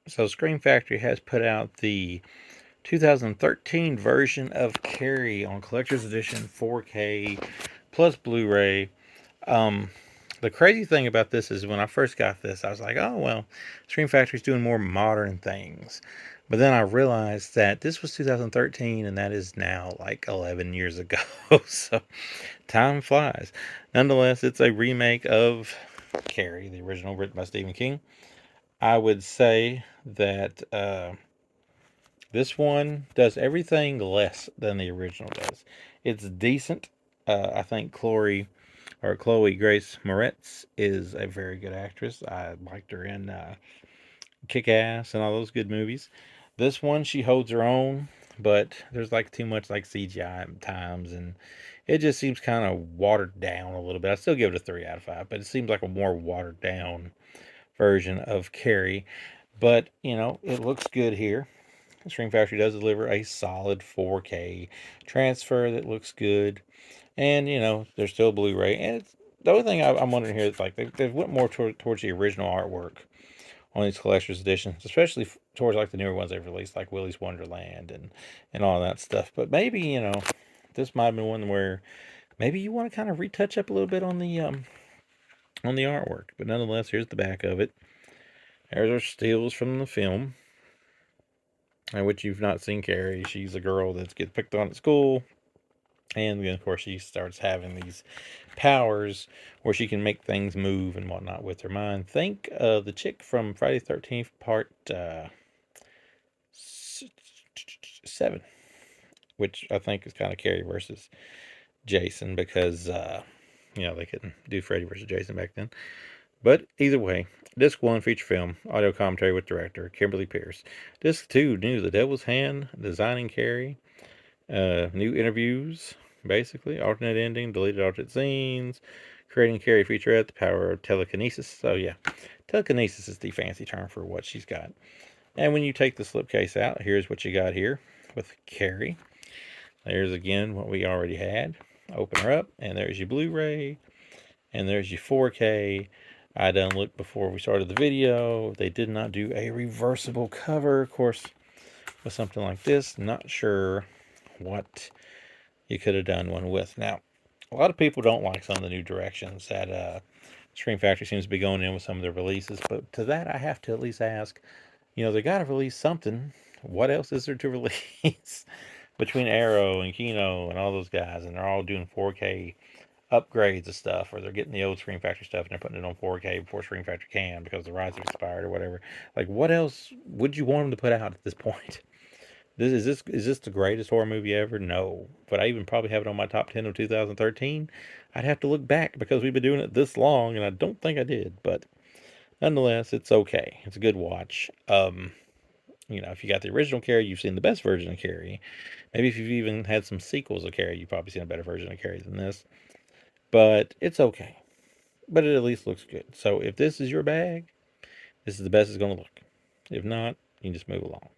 So Scream Factory has put out the 2013 version of Carrie on Collector's Edition 4K plus Blu-ray. Um, the crazy thing about this is when I first got this, I was like, oh, well, Scream Factory's doing more modern things. But then I realized that this was 2013 and that is now like 11 years ago. So time flies. Nonetheless, it's a remake of Carrie, the original written by Stephen King. I would say that this one does everything less than the original does. It's decent. I think Chloë Grace Moretz is a very good actress. I liked her in Kick Ass and all those good movies. This one, she holds her own, but there's like too much like CGI at times, and it just seems kind of watered down a little bit. I still give it a 3 out of 5, but it seems like a more watered down version of Carrie. But it looks good here. Scream Factory does deliver a solid 4K transfer that looks good, and there's still Blu-ray. And the only thing I'm wondering here is like they went more towards the original artwork on these collector's editions, especially towards like the newer ones they've released, like Willy's Wonderland and all that stuff. But maybe this might have been one where maybe you want to kind of retouch up a little bit on the artwork. But nonetheless, here's the back of it. There's our stills from the film, in which you've not seen Carrie. She's a girl that gets picked on at school. And then, of course, she starts having these powers where she can make things move and whatnot with her mind. Think the chick from Friday the 13th, part 7, which I think is kind of Carrie versus Jason because, they couldn't do Freddy versus Jason back then. But either way, Disc 1 feature film, audio commentary with director Kimberly Peirce. Disc 2, New The Devil's Hand, designing Carrie. New interviews, basically, alternate ending, deleted alternate scenes, creating Carrie Featurette, the power of telekinesis. So yeah, telekinesis is the fancy term for what she's got. And when you take the slipcase out, here's what you got here with Carrie. There's again what we already had. Open her up, and there's your Blu-ray, and there's your 4K. I done looked before we started the video. They did not do a reversible cover, of course, with something like this. Not sure what you could have done one with. Now, a lot of people don't like some of the new directions that Scream Factory seems to be going in with some of their releases, but to that I have to at least ask, they got to release something. What else is there to release between Arrow and Kino and all those guys, and they're all doing 4K upgrades of stuff, or they're getting the old Scream Factory stuff and they're putting it on 4K before Scream Factory can because the rights have expired or whatever. Like, what else would you want them to put out at this point? Is this the greatest horror movie ever? No. But I even probably have it on my top 10 of 2013. I'd have to look back because we've been doing it this long, and I don't think I did. But nonetheless, it's okay. It's a good watch. If you got the original Carrie, you've seen the best version of Carrie. Maybe if you've even had some sequels of Carrie, you've probably seen a better version of Carrie than this. But it's okay. But it at least looks good. So if this is your bag, this is the best it's going to look. If not, you can just move along.